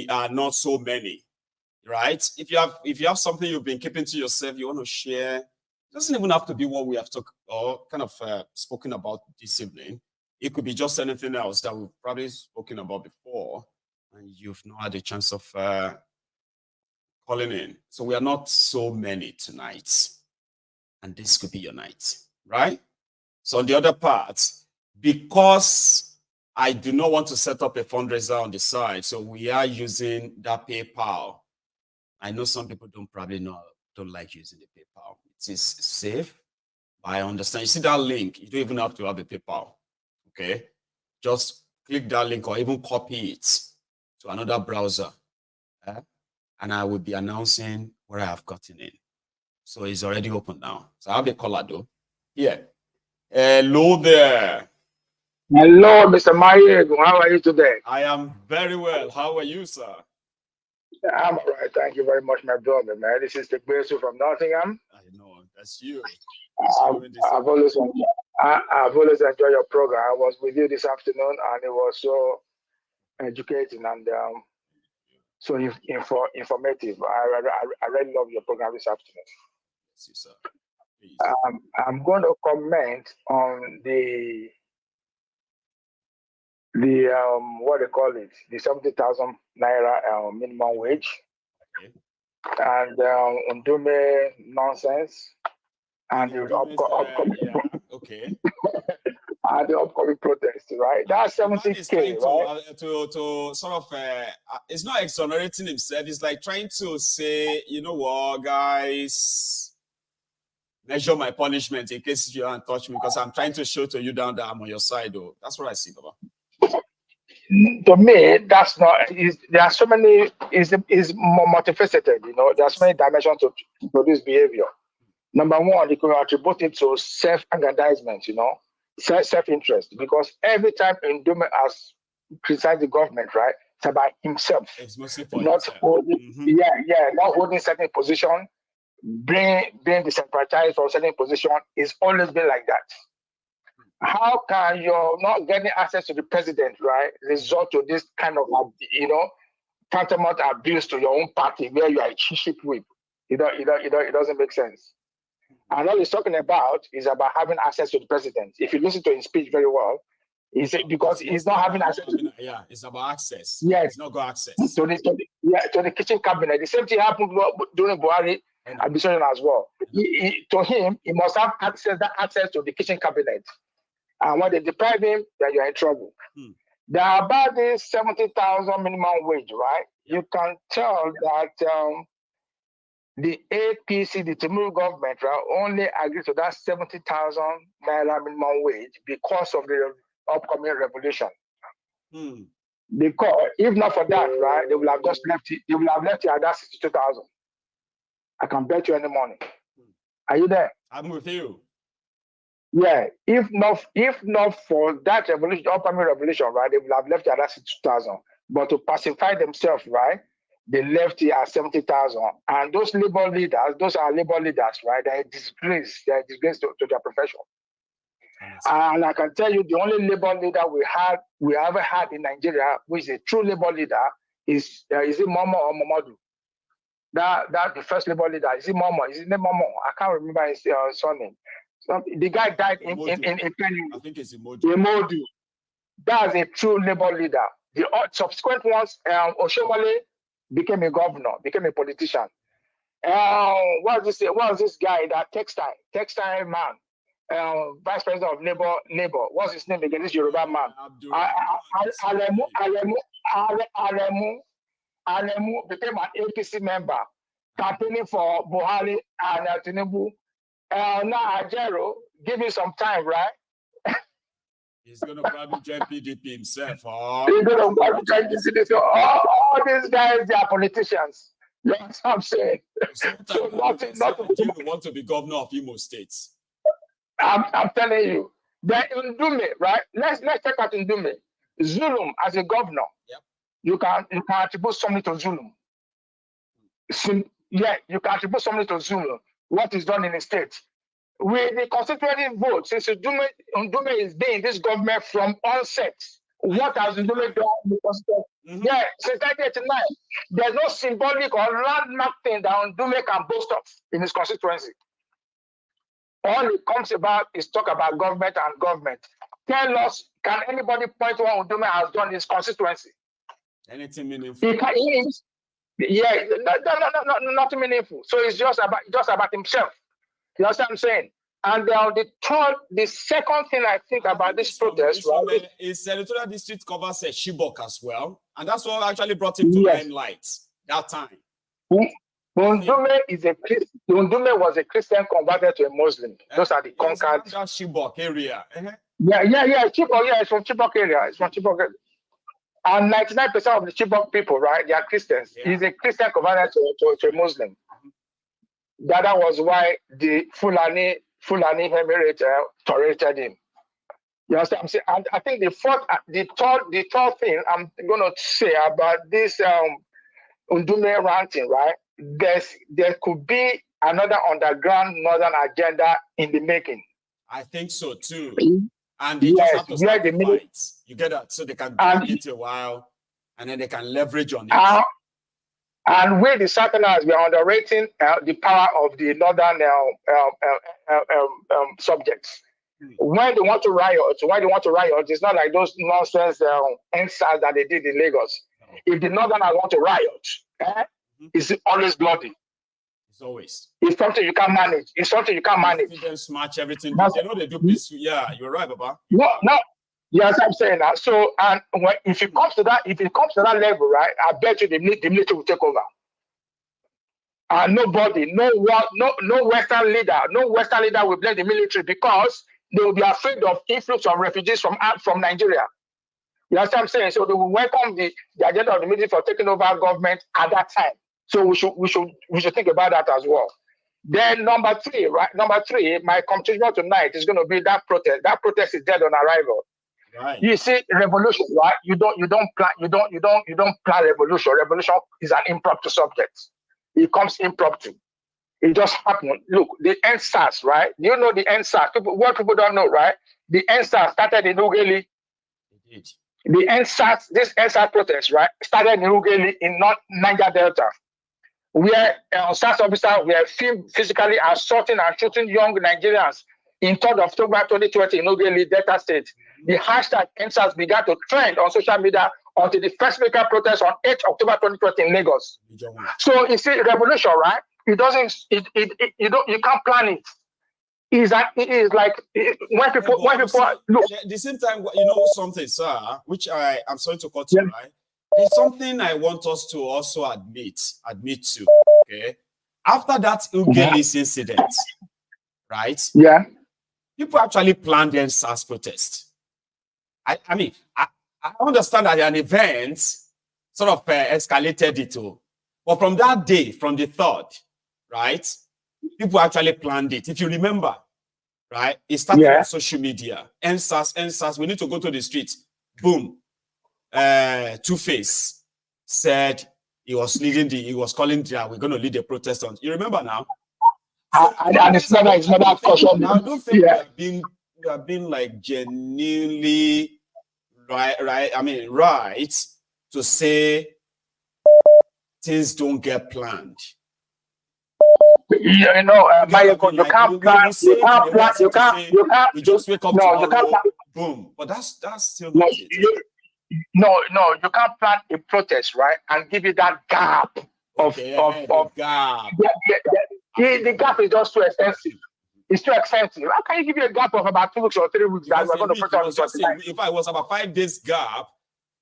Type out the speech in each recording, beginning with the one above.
are not so many, right? If you have something you've been keeping to yourself, you want to share, it doesn't even have to be what we have talked or kind of spoken about this evening. It could be just anything else that we've probably spoken about before, and you've not had a chance of calling in. So we are not so many tonight, and this could be your night, right? So on the other part, because I do not want to set up a fundraiser on the side, so we are using that PayPal. I know some people don't like using the PayPal. It is safe, but I understand. You see that link, you don't even have to have a PayPal. Okay, just click that link or even copy it to another browser, and I will be announcing where I have gotten in. So it's already open now. So I have a caller though. Yeah. Hello there. Hello, Mr. Mayego. How are you today? I am very well. How are you, sir? I'm all right. Thank you very much, my brother, man. This is the Besu from Nottingham. I know. That's you. I've always enjoyed your program. I was with you this afternoon, and it was so educating and so informative. I really love your program this afternoon. Yes, sir. I'm going to comment on the what they call it, the 70,000 naira minimum wage, okay, and Ndume nonsense, and the upcoming okay. and the upcoming protest, right? That's 70K, right? To sort of, it's not exonerating himself. It's like trying to say, you know what, guys, measure my punishment in case you don't touch me, because I'm trying to show to you down that I'm on your side, though. That's what I see, Baba. To me, that's not. There are so many. Is multifaceted. You know, there's so many dimensions to this behavior. Number one, you can attribute it to self-aggrandizement. You know, self-interest, because every time Ndume has criticized the government, right, it's about himself. It's mostly for not himself. Holding, not holding certain position, being disenfranchised from certain position. It's always been like that. How can your not getting access to the president, right, result to this kind of, tantamount abuse to your own party where you are a chief whip? It doesn't make sense. And all he's talking about is about having access to the president. If you listen to his speech very well, because he's not having access. It's about access. Yes, it's not got access to the kitchen cabinet. The same thing happened during Buhari administration as well. To him, he must have access to the kitchen cabinet. And when they deprive him, then you're in trouble. There are about this 70,000 minimum wage, right? You can tell that the APC, the Tinubu government, right, only agreed to that 70,000 naira minimum wage because of the upcoming revolution. Because if not for that, right, they will have just left it. They will have left it at that 62,000. I can bet you any money. Are you there? I'm with you. Yeah, if not for that revolution, upcoming revolution, right, they will have left it at that 62,000. But to pacify themselves, right, they left it at 70,000. And those labor leaders, right, they're a disgrace. They're a disgrace to their profession. And I can tell you, the only labor leader we ever had in Nigeria, which is a true labor leader, is it Momo or Momadu? That the first labor leader. Is it Momo? Is it Momo? I can't remember his surname. So the guy died in Penny. I think it's Imodu. That's a true labor leader. The subsequent ones, Oshomole became a governor, became a politician. What was this guy, that textile man, vice president of labor? What's his name again? This Yoruba man. Alemu became an APC member, campaigning for Buhari and Tinubu. Now Ajero, give me some time, right? He's going to probably join PDP himself. He's going to probably join PDP. All these guys, they are politicians. You know what I'm saying? So you want to be governor of Imo State. I'm telling you. Then Ndume, right? Let's check out Ndume. Zulum as a governor. Yep. You can attribute something to Zulum. You can attribute something to Zulum. What is done in the state. With the constituency vote, since Ndume is being this government from onset, What has Ndume done in the constituency? Yeah, since 1989, there's no symbolic or landmark thing that Ndume can boast of in his constituency. All it comes about is talk about government and government. Tell us, can anybody point to what Ndume has done in his constituency? Anything meaningful? Yeah, nothing meaningful. So it's just about himself. You know what I'm saying? And the second thing I think about this protest, right? His senatorial district covers Chibok as well, and that's what actually brought him to limelight that time. Ndume was a Christian converted to a Muslim. Those are the conquered. That Chibok area. Yeah. Chibok, it's from Chibok area. It's from Chibok area. And 99% of the Chibok people, right, they are Christians. Yeah. He's a Christian converted to a Muslim. That was why the Fulani Emirate tolerated him. You understand what I'm saying? And I think the third thing I'm going to say about this Ndume ranting, right? There could be another underground northern agenda in the making. I think so too. And they just have to start the fight. You get that? So they can drag it a while, and then they can leverage on it. And with the Southerners, we are underrating the power of the northern subjects. When they want to riot, it's not like those nonsense NSAS that they did in Lagos. If the northerners want to riot, it's always bloody. It's always. It's something you can't manage. They smash everything. They know they do this. Yeah, you're right, Baba. No. Yes, I'm saying that. So, and if it comes to that level, right, I bet you the military will take over. And nobody, no Western leader will blame the military because they will be afraid of influx of refugees from Nigeria. You know what I'm saying? So they will welcome the agenda of the military for taking over government at that time. So we should think about that as well. Then number three, my contribution tonight is going to be that protest. That protest is dead on arrival. Right. You see, revolution, right? You don't plan revolution. Revolution is an impromptu subject. It comes impromptu. It just happened. Look, the NSAS, right? You know the NSAS. What people don't know, right? The NSAS started in Ughelli. The NSAS, this NSAS protest, right, started in Ughelli in North Niger Delta, where SAS officers were physically assaulting and shooting young Nigerians in 3rd October 2020 in Ughelli, Delta State. The hashtag NSAS began to trend on social media until the first major protest on 8th October 2020 in Lagos. So you see, revolution, right? You can't plan it. It is like when people look. At the same time, you know something, sir, which I'm sorry to cut you, right? It's something I want us to also admit to. Okay, after that Ughelli incident, right? Yeah, people actually planned the SARS protest. I mean, I understand that an event sort of escalated it all, but from that day, from the 3rd, right? People actually planned it. If you remember, right? It started on social media. NSAS, we need to go to the streets. Boom. Two-Face said he was calling we're going to lead the protest on. You remember now? And it's not that caution. I don't think we have been like genuinely right. I mean, right to say things don't get planned. You know, you can't plan. We just wake up tomorrow, boom. But that's still not it. No, you can't plan a protest, right? And give it that gap of gap. The gap is just too expensive. It's too expensive. How can you give you a gap of about 2 weeks or 3 weeks that we're going to protest? In fact, it was about 5 days gap.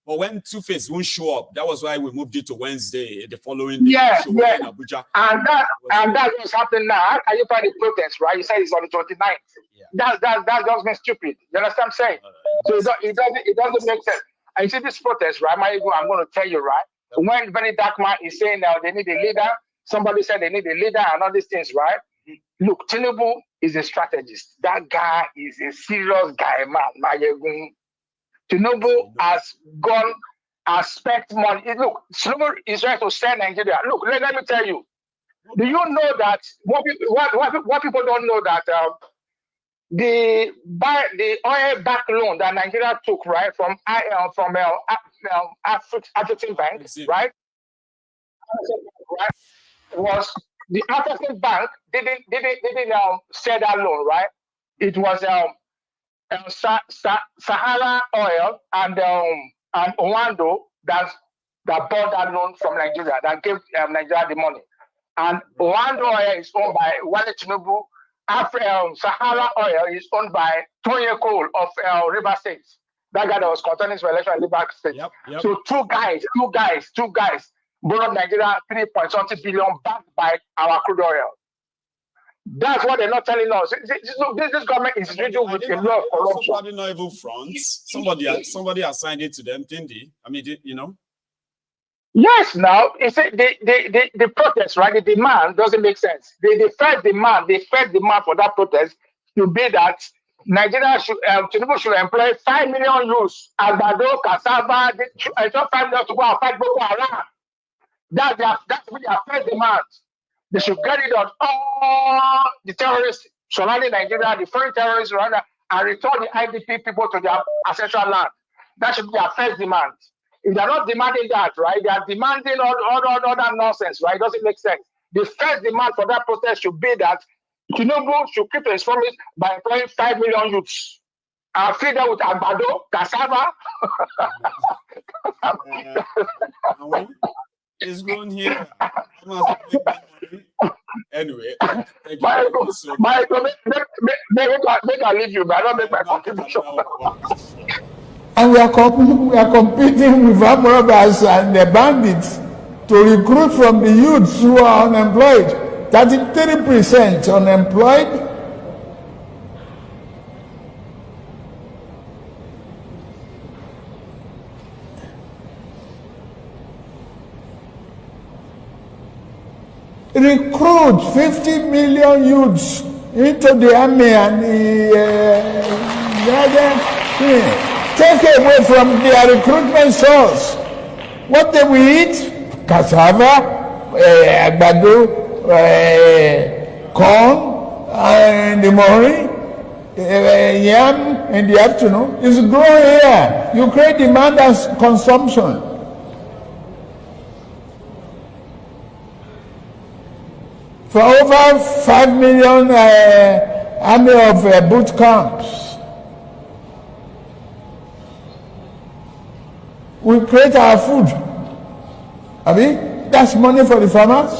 But when Two-Face won't show up, that was why we moved it to Wednesday, the following day. In Abuja. And that's what's happening now. How can you find the protest, right? You say it's on the 29th. Yeah. That just means stupid. You understand what I'm saying? So it doesn't make sense. And you see this protest, right? I'm going to tell you, right? When Very Dark Man is saying now they need a leader, somebody said they need a leader and all these things, right? Look, Tinubu is a strategist. That guy is a serious guy, man. Tinubu has spent money. Look, Tinubu is trying to sell Nigeria. Look, let me tell you. Do you know that what people don't know that the oil back loan that Nigeria took, right, from African Bank, right, was the African Bank didn't sell that loan, right? It was Sahara Oil and Owando that bought that loan from Nigeria, that gave Nigeria the money. And Owando Oil is owned by Wale Tinubu. Sahara Oil is owned by Tony Cole of River State. That guy that was contending for election in River State. Yep. So two guys borrowed Nigeria 3.something billion backed by our crude oil. That's what they're not telling us. This government is riddled with a lot of corruption. Probably not even fronts. Somebody assigned it to them, didn't they? I mean, you know. Yes, now it's the protest, right? The demand doesn't make sense. The first demand for that protest to be that Nigeria Tinubu should employ 5 million youths, Agbado, cassava, 5 million to go and fight Boko Haram. That's their first demand. They should get rid of all the terrorists surrounding Nigeria, the foreign terrorists surrounding, and return the IDP people to their ancestral land. That should be their first demand. If they're not demanding that, right, they are demanding all that nonsense, right? It doesn't make sense. The first demand for that protest should be that Tinubu should keep his promise by employing 5 million youths and feed them with Agbado, cassava. It's going here. Anyway, Michael, make I leave you, but I don't make my contribution. And we are competing with armed robbers and the bandits to recruit from the youths who are unemployed. 33% unemployed. Recruit 50 million youths into the army and the other thing. Take away from their recruitment source. What they will eat? Cassava, agbado, corn in the morning, yam in the afternoon. It's growing here. You create demand as consumption. For over 5 million army of boot camps. We create our food. I mean, that's money for the farmers.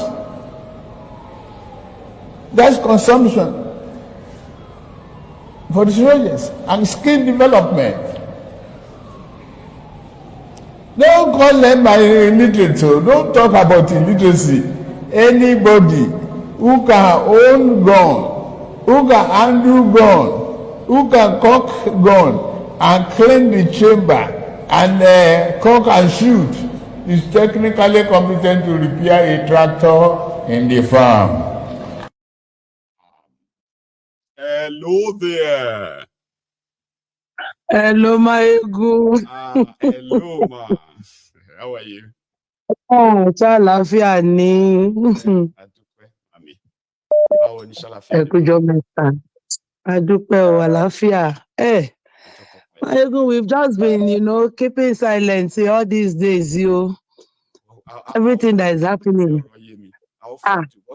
That's consumption for the soldiers and skill development. Don't call them by illiterate. Don't talk about illiteracy. Anybody who can own gun, who can handle gun, who can cock gun and clean the chamber and cock and shoot is technically competent to repair a tractor in the farm. Hello there. Hello, my good. Hello, ma. How are you? Oh, ṣàlàáfíà ni. Ẹkújọ́ mẹ́ta. Adúpẹ́ o, àlàáfíà. Mayegun, we've just been, keeping silent all these days, everything that is happening.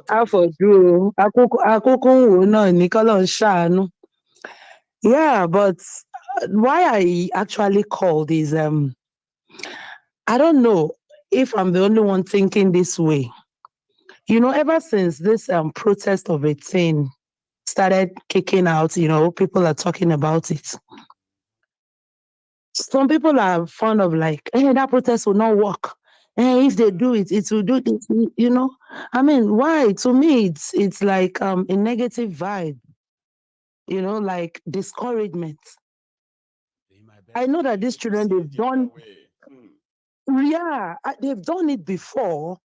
How for you? Akókó ń wò náà ní kọ́lọ́run ṣàánú. Yeah, but why I actually called is, I don't know if I'm the only one thinking this way. Ever since this protest of 18 started kicking out, people are talking about it. Some people are fond of like, that protest will not work. If they do it, it will do this, I mean, why? To me, it's like a negative vibe, like discouragement. I know that these children, they've done it before.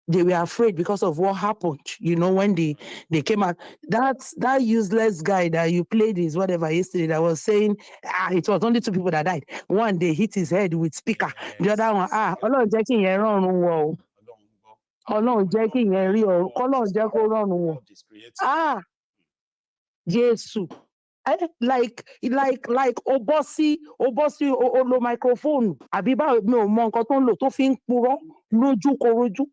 They were afraid because of what happened, when they came out. That useless guy that you played his whatever yesterday that was saying, it was only 2 people that died. One, they hit his head with speaker. The other one, Ọlọ́run jẹ́ kí ìyẹn rọrùn wọ̀ o. Ọlọ́run jẹ́ kí ìyẹn rí o. Ọlọ́run jẹ́ kó rọrùn wọ̀. Jesus. Like Obosi lo microphone. Àbí mi ò mọ nǹkan tó ń lò tó fi ń purọ́ lójú korojú.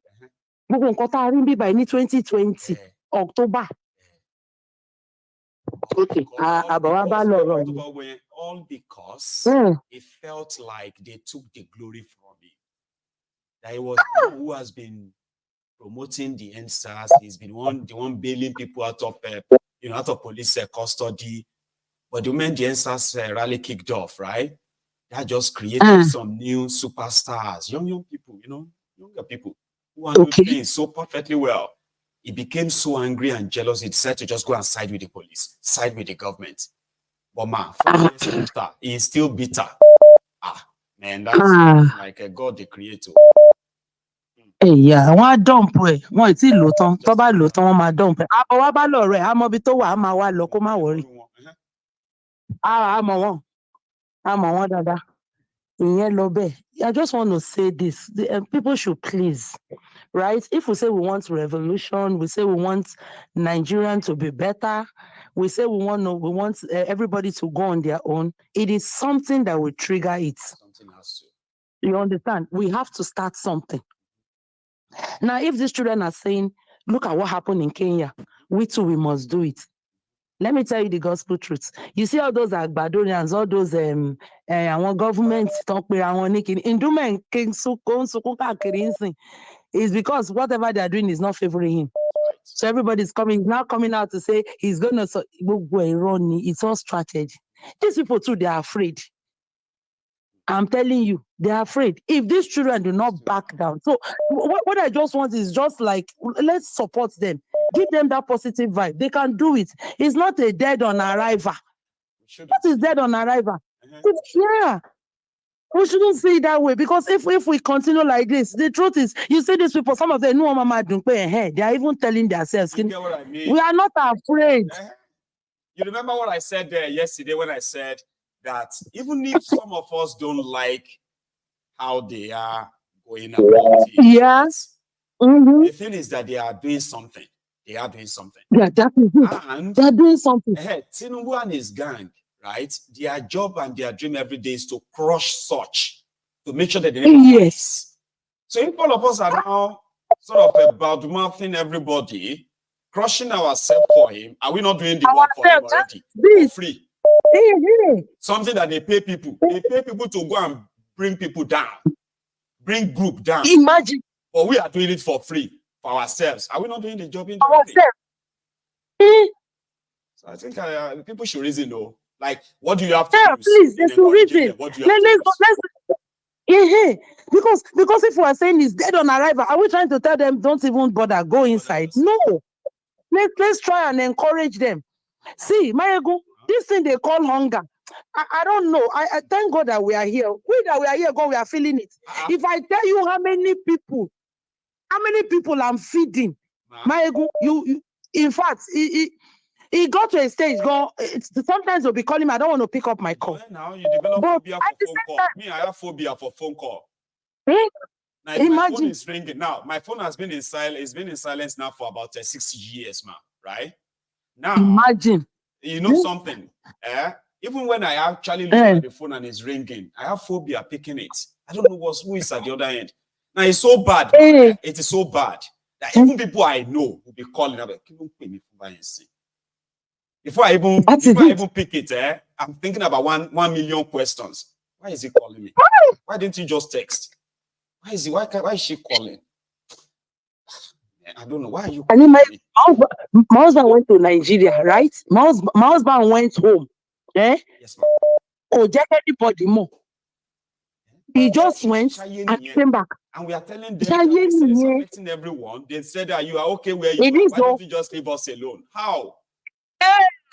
Gbogbo nǹkan tá a rí bíbá ní 2020 October. Okay. All because it felt like they took the glory from him. That he was the one who has been promoting the NSAS. He's been the one bailing people out of police custody. But the moment the NSAS rally kicked off, right? That just created some new superstars, young people, younger people who handle things so perfectly well. He became so angry and jealous, he decided to just go and side with the police, side with the government. But man, 4 years after, he's still bitter. Man, that's like a God, the creator. Yeah, wọ́n á dump ẹ̀, wọ́n ì tí lò tán, tó bá lò tán wọ́n máa dump ẹ̀. Àbọ̀ wá bá lọ rẹ̀, á mọ ibi tó wà, á máa wá lọ kó má worry. Á mọ̀ wọ́n dáadáa. Ìyẹn lọ bẹ́ẹ̀. I just want to say this. People should please, right? If we say we want revolution, we say we want Nigerians to be better, we say we want everybody to go on their own, it is something that will trigger it. Something has to. You understand? We have to start something. Now, if these children are saying, look at what happened in Kenya, we too, we must do it. Let me tell you the gospel truth. You see all those Agbadorians, all those our governments talk Ndume is because whatever they are doing is not favoring him. So everybody's now coming out to say he's gonna it's all strategy. These people too, they are afraid. I'm telling you, they are afraid. If these children do not back down. So what I just want is just like, let's support them. Give them that positive vibe. They can do it. It's not a dead on arrival. What is dead on arrival? Yeah. We shouldn't see it that way, because if we continue like this, the truth is, you see these people, some of them know Mama Dumpe, they are even telling themselves, you get what I mean? We are not afraid. You remember what I said yesterday when I said that even if some of us don't like how they are going about it, yeah, right? The thing is that they are doing something. They are doing something. Yeah, that is it. And they are doing something. Tinubu and his gang, right? Their job and their dream every day is to crush such, to make sure that they never rise. So if all of us are now sort of bad-mouthing everybody, crushing ourselves for him, are we not doing the work for him already? For free. Something that they pay people. They pay people to go and bring people down, bring group down. Imagine. But we are doing it for free for ourselves. Are we not doing the job in ourselves? So I think people should reason, though. Like, what do you have to do? Please, they should reason. What do you have to because if we are saying it's dead on arrival, are we trying to tell them don't even bother, go inside? No. Let's try and encourage them. See, Mayegu, this thing they call hunger. I don't know. I thank God that we are here. God, we are feeling it. If I tell you how many people I'm feeding, Mayegu, you in fact, he got to a stage. Sometimes they'll be calling me. I don't want to pick up my call. Now you develop phobia for phone call. Me, I have phobia for phone call. Now, imagine. My phone is ringing. Now, my phone has been in silence. It's been in silence now for about 6 years, man. Right? Now, imagine. You know something? Even when I actually look at the phone and it's ringing, I have phobia picking it. I don't know who is at the other end. Now, it's so bad. It is so bad that even people I know will be calling. I'm like, before I even pick it, I'm thinking about 1 million questions. Why is he calling me? Why didn't you just text? Why is she calling? I don't know. Why are you calling me? My husband went to Nigeria, right? My husband went home. Yes, ma'am. Oh, just anybody more. He just went and came back. And we are telling them that this is affecting everyone. They said that you are okay where you are. Why don't you just leave us alone? How?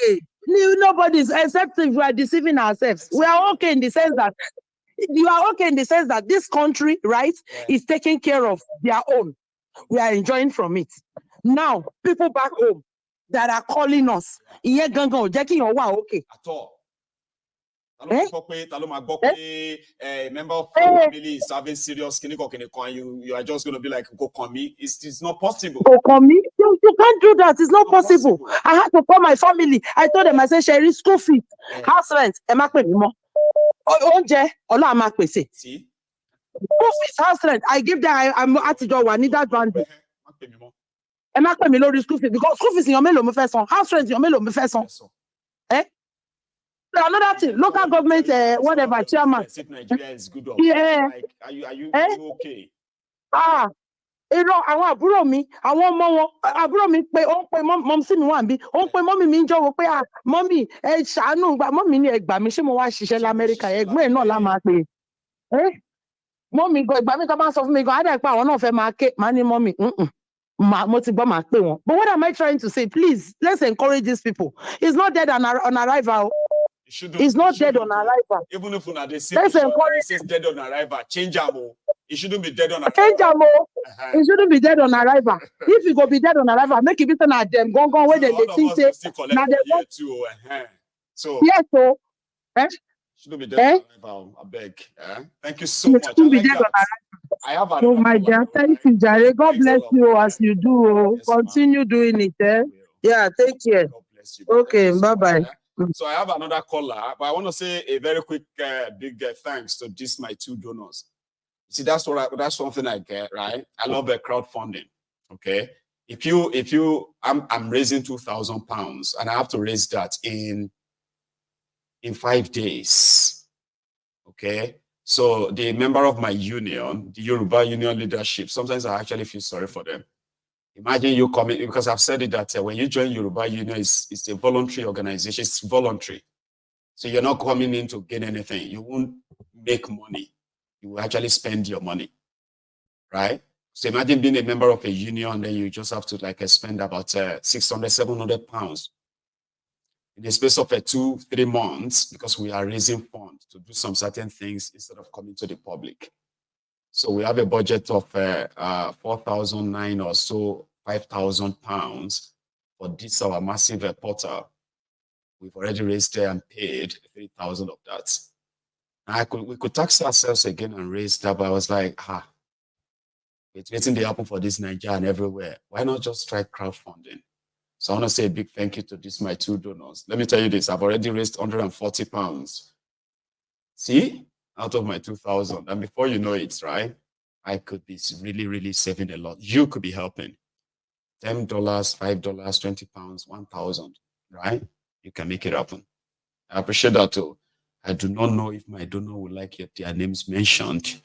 Hey, nobody's, except if we are deceiving ourselves. We are okay in the sense that this country, right, is taking care of their own. We are enjoying from it. Now, people back home that are calling us, okay. At all. Member of family is having serious clinical, you are just going to be like, go call me. It's not possible. Go call me. You can't do that. It's not possible. I had to call my family. I told them, I said, Sherry, school fee, house rent, See? School fees, house rent. I give them, I'm at the door, I need that bandit. School fees, because school fees in your mail, house rent in your mail, another thing, local government, whatever, chairman. Nigeria is good. Yeah. Like, are you okay? Àwọn àbúrò mi, àwọn ọmọ wọn, àbúrò mi pé ó ń pe mọ́mísí mi wà níbí, ó ń pe mọ́mí mi ń jọ́wọ́ pé mọ́mí ẹ ṣàánú gbà, mọ́mí ni ẹ gbà mí, ṣé mo wá ṣiṣẹ́ l'Amẹ́ríkà, ẹ̀gbọ́n ẹ̀ náà la máa pè é. Mọ́mí gan ìgbà mi kan bá ń sọ fún mi gan, á dẹ̀ pé àwọn náà fẹ́ máa ké, máa ní mọ́mí, mo ti gbọ́ máa pè wọ́n. But what am I trying to say? Please, let's encourage these people. It's not dead on arrival. It's not dead on arrival. Even if they say it's dead on arrival, change them. It shouldn't be dead on arrival. Change them. It shouldn't be dead on arrival. If it go be dead on arrival, make it be at them. Go where they think say. Now they want to. So yes, so. Shouldn't be dead on arrival. I beg. Thank you so much. I have a. Oh my dear, thank you, Jare. God bless you as you do. Continue doing it. Yeah, take care. God bless you. Okay, bye-bye. So I have another caller, but I want to say a very quick, big thanks to these my two donors. See, that's something I get, right? I love crowdfunding. Okay, I'm raising £2,000, and I have to raise that in 5 days. Okay, so the member of my union, the Yoruba Union leadership, sometimes I actually feel sorry for them. Imagine you coming, because I've said it that when you join Yoruba Union, it's a voluntary organization. It's voluntary. So you're not coming in to gain anything. You won't make money. You will actually spend your money, right? So imagine being a member of a union, and then you just have to spend about 600, 700 pounds in the space of 2-3 months, because we are raising funds to do some certain things instead of coming to the public. So we have a budget of 4,009 or so, 5,000 pounds for this our massive portal. We've already raised and paid 3,000 of that. We could tax ourselves again and raise that, but I was like, it's waiting to happen for this Nigeria and everywhere. Why not just try crowdfunding? So I want to say a big thank you to my two donors. Let me tell you this, I've already raised 140 pounds. See? Out of my 2,000. And before you know it, right, I could be really, really saving a lot. You could be helping. $10, $5, 20 pounds, 1,000, right? You can make it happen. I appreciate that too. I do not know if my donor would like their names mentioned.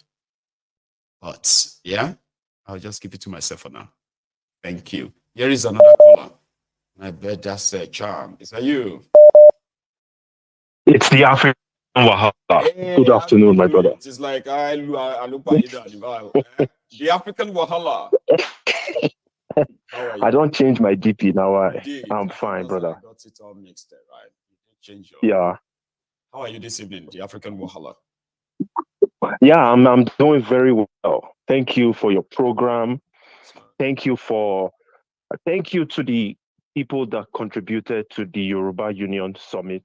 But yeah, I'll just keep it to myself for now. Thank you. Here is another caller. I bet that's a charm. Is that you? It's the African Wahala. Hey, good afternoon, my brother. It's like I look by the African Wahala. I don't change my DP now. I'm fine, brother. I got it all mixed, right? You did change your. Yeah. How are you this evening, the African Wahala? Yeah, I'm doing very well. Thank you for your program. Thank you to the people that contributed to the Yoruba Union Summit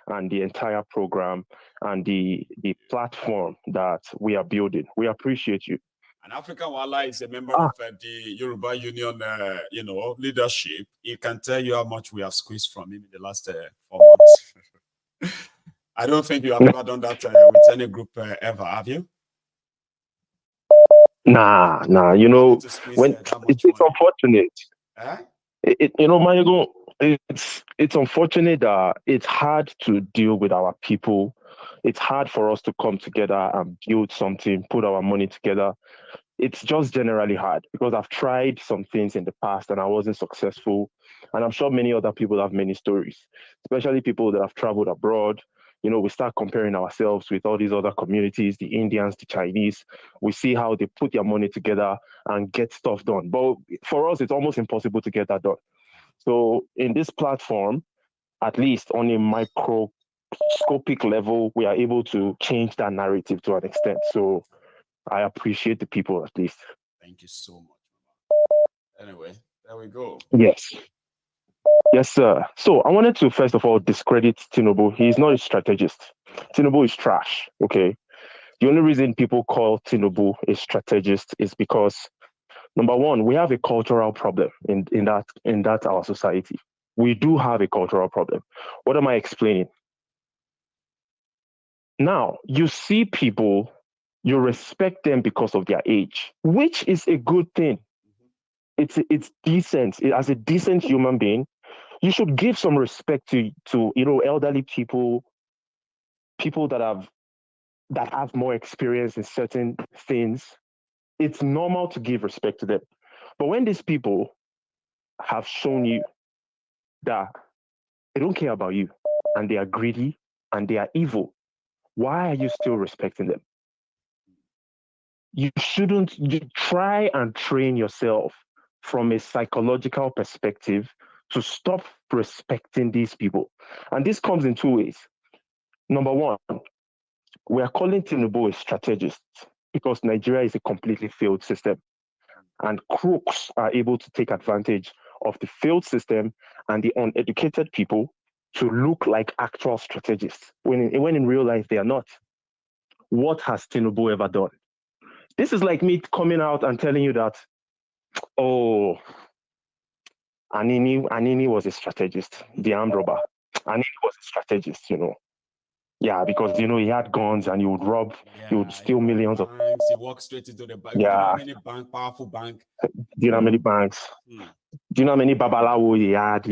and the entire program and the platform that we are building. We appreciate you. And African Wahala is a member of the Yoruba Union, leadership. He can tell you how much we have squeezed from him in the last 4 months. I don't think you have ever done that with any group ever, have you? Nah. When it's unfortunate. Mayogo, it's unfortunate that it's hard to deal with our people. It's hard for us to come together and build something, put our money together. It's just generally hard because I've tried some things in the past and I wasn't successful. And I'm sure many other people have many stories, especially people that have traveled abroad. We start comparing ourselves with all these other communities, the Indians, the Chinese. We see how they put their money together and get stuff done. But for us, it's almost impossible to get that done. So in this platform, at least on a microscopic level, we are able to change that narrative to an extent. So I appreciate the people at least. Thank you so much. Anyway, there we go. Yes. Yes, sir. So I wanted to first of all discredit Tinubu. He's not a strategist. Tinubu is trash. Okay. The only reason people call Tinubu a strategist is because number one, we have a cultural problem in that our society. We do have a cultural problem. What am I explaining? Now, you see people, you respect them because of their age, which is a good thing. It's decent. As a decent human being, you should give some respect to elderly people, people that have more experience in certain things. It's normal to give respect to them. But when these people have shown you that they don't care about you and they are greedy and they are evil, why are you still respecting them? You shouldn't. You try and train yourself from a psychological perspective to stop respecting these people. And this comes in two ways. Number one, we are calling Tinubu a strategist because Nigeria is a completely failed system. And crooks are able to take advantage of the failed system and the uneducated people to look like actual strategists when in real life they are not. What has Tinubu ever done? This is like me coming out and telling you that, oh, Anini was a strategist, the armed robber. Anini was a strategist, Yeah, because he had guns and he would rob, he would steal millions banks, of. He walked straight into the bank. Yeah. Do you know how many powerful bank? Do you know how many banks? Do you know how many babalawo he had?